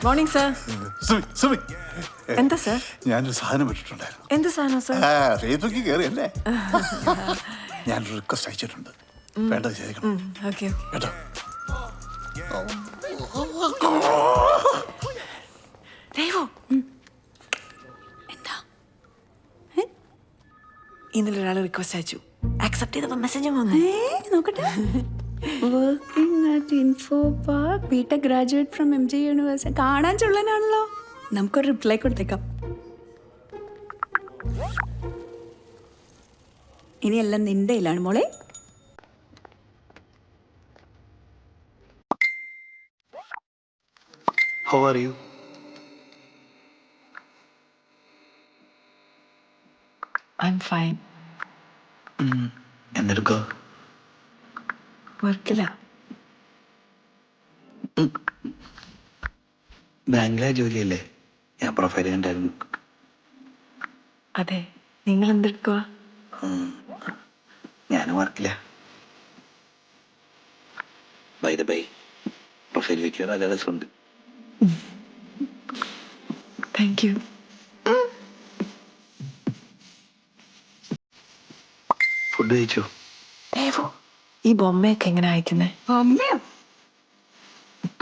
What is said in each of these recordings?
Morning sir. Sumi, എന്താ sir? ഞാനൊരു സാധനം ഇട്ടിട്ടുണ്ടായിരുന്നു. എന്ത് സാധനം സർ? ഫേസ്ബുക്കിൽ കയറിയല്ലേ? ഞാനൊരു റിക്വസ്റ്റ് അയച്ചിട്ടുണ്ട്, വേണ്ടത് ചെയ്തേക്കണം ഓക്കെ കേട്ടോ. എന്താ ഇന്നലെ ഒരാൾ റിക്വസ്റ്റ് അയച്ചു, ആക്സെപ്റ്റ് ചെയ്തപ്പോൾ മെസ്സേജ് വന്നു. നോക്കട്ടെ. Working at Infopark, BTech graduate from MJ university. കാണാൻ ചുള്ളനാണല്ലോ. നമുക്കൊരു റിപ്ലൈ കൊടുത്തേക്കാം. ഇനിയെല്ലാം നിന്റെ കയ്യിലാണ് മോളെ. How are you? I'm fine. എന്തെടുക്കോ? വർക്കില്ല. ബാങ്കിലെ ജോലിയല്ലേ? ഞാൻ പ്രൊഫൈൽ കണ്ടായിരുന്നു. അതെ, നിങ്ങൾ എന്തെടുക്കുക? ഞാൻ വർക്കില്ല. ബൈ ദ ബൈ, പ്രൊഫൈൽ വയ്ക്കുക, നല്ല രസമുണ്ട്. Thank you. ഫുഡ് കഴിച്ചോ? ഈ ബൊമ്മയൊക്കെ എങ്ങനെ അയക്കുന്നേ? അമ്മയോ?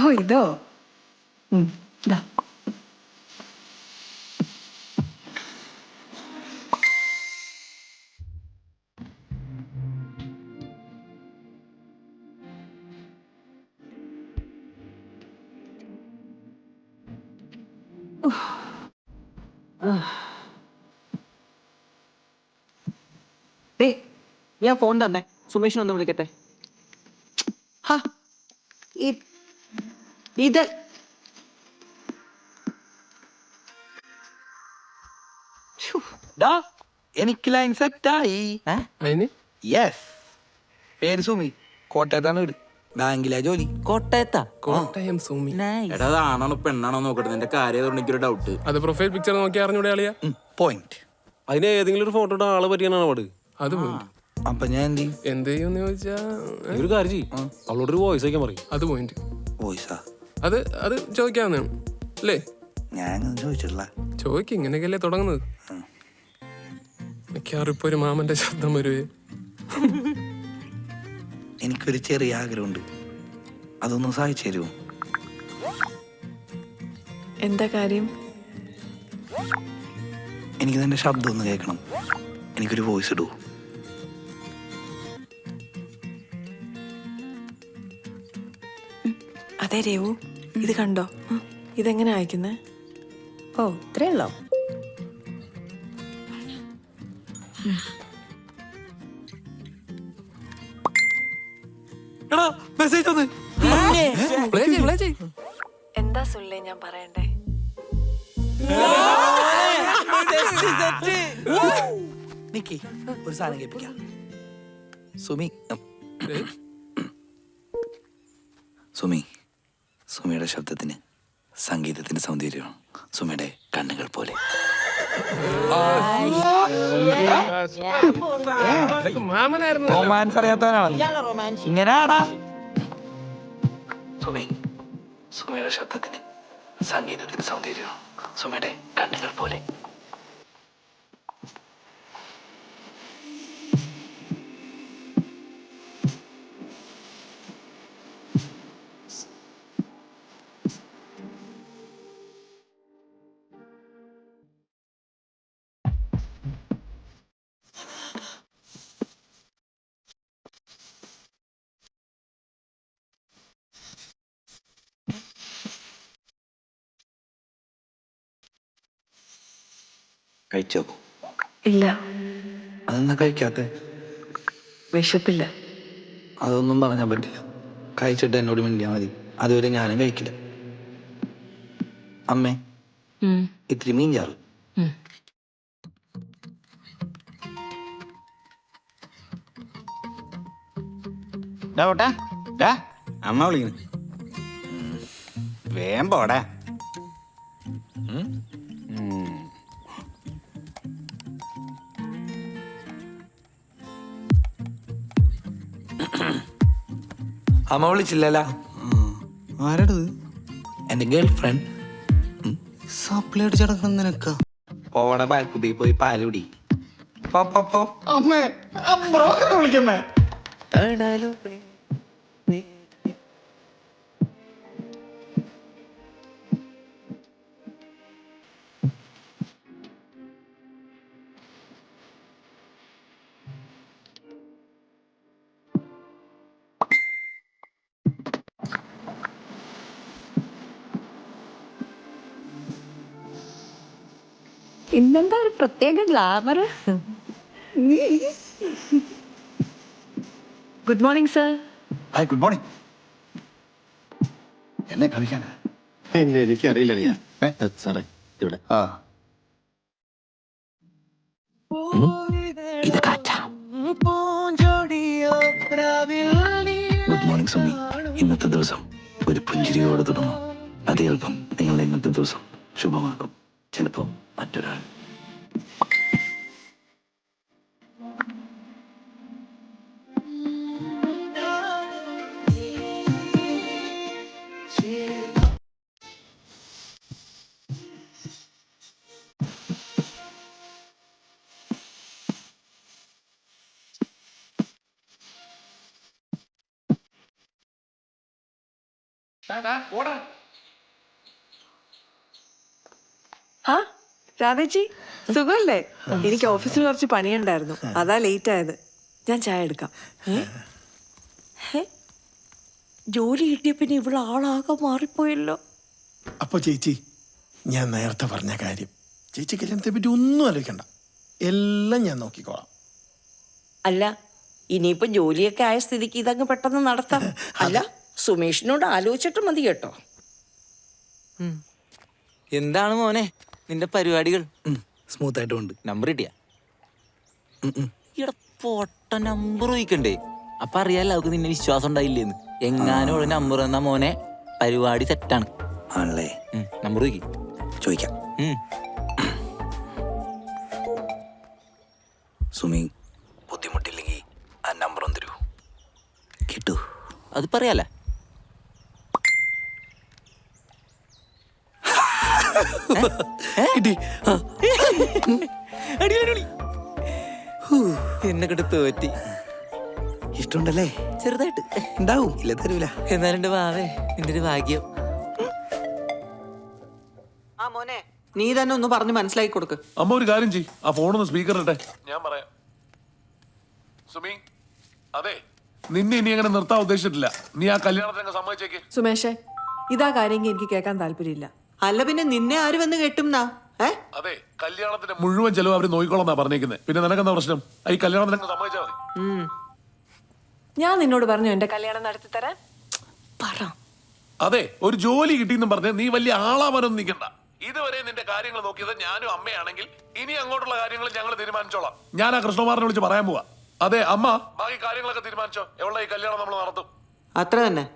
ഓ ഇതോ? ഇതാ. ഞാൻ ഫോൺ തന്നെ സുമേഷിനൊന്ന് വിളിക്കട്ടെ. ഇത് എനിക്ക് ലൈൻ സെറ്റായി. യെസ്, പേര് സുമി, കോട്ടയത്താണ് വീട്, ബാങ്കിലെ ജോലി. കോട്ടയം സുമി. എടാ, ആണാണോ പെണ്ണാണോ നോക്കട്ടെ, നിന്റെ കാര്യം എനിക്കൊരു ഡൗട്ട്. അത് പ്രൊഫൈൽ പിക്ചർ നോക്കി അറിഞ്ഞൂടെ ആളിയാ? പോയിന്റ്. അതിന് ഏതെങ്കിലും ഒരു ഫോട്ടോ ആളെ പറ്റിയാണ് പാട്. അത് പോയിന്റ്. അപ്പൊ ഞാൻ എന്ത് ചെയ്യുമെന്ന് ചോദിച്ചാ ഒരു കാര്യം ചെയ്യും, അവളോടൊരു വോയിസ് അയക്കാൻ പറയും. അത് പോയിന്റ്. വോയിസാ? അത് അത് ചോദിക്കാവുന്നതാണ് അല്ലേ? ഞാൻ ചോദിച്ചിട്ടില്ല. ചോദിക്കും, ഇങ്ങനെയൊക്കെയല്ലേ തുടങ്ങുന്നത്. മിക്കവാറിപ്പോ ഒരു മാമന്റെ ശബ്ദം വരുവേ. എനിക്കൊരു ചെറിയ ആഗ്രഹമുണ്ട്, അതൊന്ന് സഹായിച്ചു തരുമോ? എന്താ കാര്യം? എനിക്ക് നിന്റെ ശബ്ദം ഒന്ന് കേൾക്കണം, എനിക്കൊരു വോയിസ് ഇടൂ. അതെ രേവു, ഇത് കണ്ടോ? ഇതെങ്ങനെ അയക്കുന്നേ? ഓ ഇത്രേ ഉള്ളോ? മെസ്സേജ് ഒന്ന് എന്താ സുല്ലേ ഞാൻ പറയണ്ടേ? നിക്കി, ഒരു സാധനം കേൾപ്പിക്കാം. സുമി, സുമി, സുമിയുടെ ശബ്ദത്തിന് സംഗീതത്തിന്റെ സൗന്ദര്യമാണ്. സുമിയുടെ കണ്ണുകൾ പോലെ. റൊമാൻസ് അറിയാത്തവനാണ് ഇങ്ങനെയാടാ. സുമി, സുമിയുടെ ശബ്ദത്തിന് സംഗീതത്തിന്റെ സൗന്ദര്യമാണ്. സുമിയുടെ കണ്ണുകൾ പോലെ. കഴിച്ചോ? ഇല്ല. അതൊന്നും കഴിക്കാത്ത? വിശപ്പില്ല. അതൊന്നും പറഞ്ഞാൽ പറ്റില്ല. കഴിച്ചിട്ട് എന്നോട് മിണ്ടിയാൽ മതി, അതുവരെ ഞാനും കഴിക്കില്ല. അമ്മേ, ഇത്തിരി മീൻ ചാറ്. അമ്മ വിളിക്കുന്നു, വേം പോടാ. അമ്മ വിളിച്ചില്ലല്ലോ. ആരടത്? എൻ്റെ ഗേൾ ഫ്രണ്ട്. സപ്ലൈ അടിച്ചടക്കണം നിനക്ക. പോവണ പാൽക്കുട്ടി പോയി പാല് കുടി. പോ. ഇന്നെന്താ ഒരു പ്രത്യേക glamour? Good morning sir. Hi, good morning. എന്നെ കളിക്കാനാ? എനിക്കറിയില്ല സാറേ ഇവിടെ ആ ഇത് കാറ്റാ. Good morning Sumi. ഇന്നത്തെ ദിവസം ഒരു പുഞ്ചിരിയോടെ തുടങ്ങും. അത് ചിലപ്പം നിങ്ങളുടെ ഇന്നത്തെ ദിവസം ശുഭമാക്കും. ചിലപ്പോൾ മറ്റൊരാൾ. ആ രാധേച്ചി സുഖല്ലേ? എനിക്ക് ഓഫീസിൽ കുറച്ച് പണിയുണ്ടായിരുന്നു, അതാ ലേറ്റ് ആയത്. ഞാൻ ചായ എടുക്കാം. ജോലി കിട്ടിയ പിന്നെ ഇവിടെ ആളാകെ മാറിപ്പോയല്ലോ. അപ്പൊ ചേച്ചി, ഞാൻ നേരത്തെ പറഞ്ഞ കാര്യം, ചേച്ചി കല്യാണത്തെ പറ്റി ഒന്നും ആലോചിക്കണ്ട, എല്ലാം ഞാൻ നോക്കിക്കോളാം. അല്ല, ഇനിയിപ്പം ജോലിയൊക്കെ ആയ സ്ഥിതിക്ക് ഇതങ്ങ് പെട്ടെന്ന് നടത്താം. അല്ല, സുമേഷിനോട് ആലോചിച്ചിട്ട് മതി കേട്ടോ. എന്താണ് മോനെ നിന്റെ പരിപാടികൾ? സ്മൂത്ത് ആയിട്ട് ഉണ്ട്. നമ്പർ കിട്ടിയ ഇവിടെ പൊട്ട നമ്പർ ചോദിക്കണ്ടേ? അപ്പൊ അറിയാലോ അവർക്ക് നിന്നെ വിശ്വാസം ഉണ്ടായില്ലേന്ന്. എങ്ങാനും ഉള്ള നമ്പർ തന്നാ മോനെ പരിപാടി സെറ്റാണ്. ആണല്ലേ? നമ്പർ ചോദിക്കാം. സുമി, ബുദ്ധിമുട്ടില്ലെങ്കിൽ ആ നമ്പർ ഒന്ന് തരൂ. കിട്ടൂ? അത് പറയാലേ. കിട്ടി. എന്നെ കിട്ട് തോറ്റി. ഇഷ്ടമുണ്ടല്ലേ? ചെറുതായിട്ട് ഉണ്ടാവും, ഇല്ല തരൂല. എന്നാലുണ്ട് വാവേ നിന്റെ ഒരു ഭാഗ്യം. ആ മോനെ, നീ തന്നെ ഒന്ന് പറഞ്ഞ് മനസ്സിലാക്കി കൊടുക്ക്. അമ്മ ഒരു കാര്യം ചെയ്, ആ ഫോണൊന്ന് സ്പീക്കർ ഇട്ടെ, ഞാൻ പറയാം. സുമി, അതെ, നിന്നെ ഇനി അങ്ങനെ നിർത്താൻ ഉദ്ദേശിച്ചിട്ടില്ല. നീ ആ കല്യാണത്തിന് സമ്മതിച്ചേക്ക്. സുമേഷേ, ഇതാ കാര്യമെങ്കിൽ എനിക്ക് കേൾക്കാൻ താല്പര്യമില്ല. അല്ല പിന്നെ നിന്നെ ആര് വന്ന് കെട്ടുംന്നാ? അതെ, കല്യാണത്തിന്റെ മുഴുവൻ ചെലവ് അവര് നോക്കിക്കോളാന്നാ പറഞ്ഞേക്കുന്നത്. പിന്നെ നിനക്കെന്താ പ്രശ്നം? ഈ കല്യാണത്തിന് സമ്മതിച്ചാൽ മതി. ഞാൻ നിന്നോട് പറഞ്ഞു എന്റെ കല്യാണം നടത്തി തരാൻ. പറ. അതെ, ഒരു ജോലി കിട്ടിയെന്നും പറഞ്ഞ് നീ വലിയ ആളാവാനൊന്നും നിൽക്കണ്ട. ഇതുവരെ നിന്റെ കാര്യങ്ങൾ നോക്കിയത് ഞാനും അമ്മയാണെങ്കിൽ ഇനി അങ്ങോട്ടുള്ള കാര്യങ്ങൾ ഞങ്ങൾ തീരുമാനിച്ചോളാം. ഞാൻ ആ കൃഷ്ണകുമാറിനെ വിളിച്ച് പറയാൻ പോവാ. അതെ അമ്മ, ബാക്കി കാര്യങ്ങളൊക്കെ തീരുമാനിച്ചോ. എവിടെ ഈ കല്യാണം നമ്മൾ നടത്തും. അത്ര തന്നെ.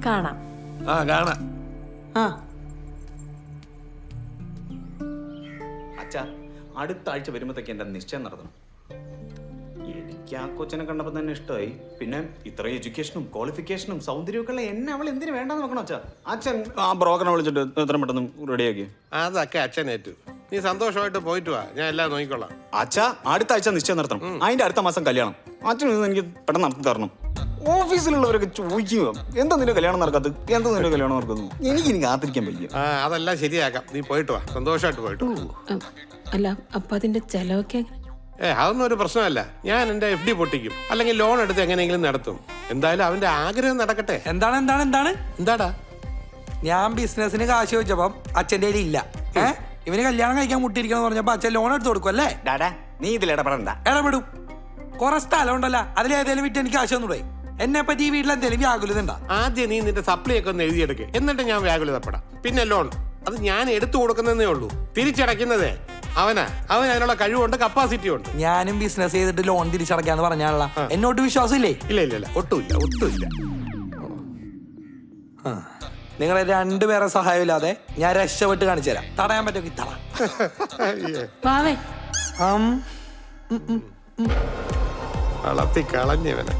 കാണാം. ആ കാണാം. ആ അച്ഛാ, അടുത്ത ആഴ്ച വരുമ്പോഴത്തേക്ക് എൻ്റെ നിശ്ചയം നടത്തണം. എനിക്ക് ആ കൊച്ചിനെ കണ്ടപ്പോൾ തന്നെ ഇഷ്ടമായി. പിന്നെ ഇത്ര എഡ്യൂക്കേഷനും ക്വാളിഫിക്കേഷനും സൗന്ദര്യമൊക്കെ ഉള്ള എന്നെ അവൾ എന്തിനു വേണ്ടെന്ന് നോക്കണം അച്ഛാ. അച്ഛൻ ആ ബ്രോക്കറിനെ വിളിച്ചിട്ട് എത്ര പെട്ടെന്ന് റെഡിയാക്കി. അതൊക്കെ അച്ഛനേറ്റു. നീ സന്തോഷമായിട്ട് പോയിട്ട് വാ, ഞാൻ എല്ലാം നോക്കിക്കൊള്ളാം. അച്ഛാ, അടുത്ത ആഴ്ച നിശ്ചയം നടത്തണം. അതിന്റെ അടുത്ത മാസം കല്യാണം. അച്ഛൻ എനിക്ക് പെട്ടെന്ന് നടത്തി തരണം. ഓഫീസിലുള്ളവരൊക്കെ ചോദിക്കുക, എന്താ നിന്റെ കല്യാണം നടക്കാത്തത്, എന്താ നിന്റെ കല്യാണം നടക്കുന്നത്. എനിക്ക് കാത്തിരിക്കാൻ പറ്റില്ല. അതെല്ലാം ശരിയാക്കാം, നീ പോയിട്ട് വാ, സന്തോഷമായിട്ട് പോയിട്ട് വാ. അല്ല, അപ്പൊ അതിന്റെ ചെലവൊക്കെ അതൊന്നും ഒരു പ്രശ്നമല്ല. ഞാൻ എൻ്റെ FD പൊട്ടിക്കും, അല്ലെങ്കിൽ ലോൺ എടുത്ത് എങ്ങനെയെങ്കിലും നടത്തും. എന്തായാലും അവന്റെ ആഗ്രഹം നടക്കട്ടെ. എന്താടാ? ഞാൻ ബിസിനസിന് കാശ് ചോദിച്ചപ്പം അച്ഛൻ്റെ കയ്യിൽ ഇല്ല. ഇവന് കല്യാണം കഴിക്കാൻ മുട്ടിയിരിക്കണം പറഞ്ഞപ്പോ അച്ഛൻ ലോൺ എടുത്ത് കൊടുക്കും അല്ലേ? ഡാഡാ, നീ ഇതിൽ ഇടപെടണ്ട. ഇടപെടും. കുറെ സ്ഥലം ഉണ്ടല്ലോ, അതിലേതെങ്കിലും വിറ്റ് എനിക്ക് കാശ് ഒന്നുകൂടെ. എന്നെ പറ്റി ഈ വീട്ടിൽ എന്തെങ്കിലും വ്യാകുലത ഉണ്ടാ? ആദ്യം നീ നിന്റെ സപ്ലൈ ഒക്കെ ഒന്ന് എഴുതിയെടുക്ക്, എന്നിട്ട് ഞാൻ വ്യാകുലതപ്പെടാം. പിന്നെ ലോൺ അത് ഞാൻ എടുത്തു കൊടുക്കുന്നതേ ഉള്ളൂ, തിരിച്ചടയ്ക്കുന്നതേ അവൻ അതിനുള്ള കഴിവുണ്ട്, കപ്പാസിറ്റി ഉണ്ട്. ഞാനും ബിസിനസ് ചെയ്തിട്ട് ലോൺ തിരിച്ചടക്കാന്ന് പറഞ്ഞാലുള്ള എന്നോട്ട് വിശ്വാസമില്ലേ? ഇല്ല, ഒട്ടുമില്ല. നിങ്ങളെ രണ്ടുപേരെ സഹായമില്ലാതെ ഞാൻ രക്ഷപ്പെട്ട് കാണിച്ചു തരാം. തടയാൻ പറ്റുമെങ്കിൽ തട. വാവേ, വളർത്തി കളഞ്ഞവനെ.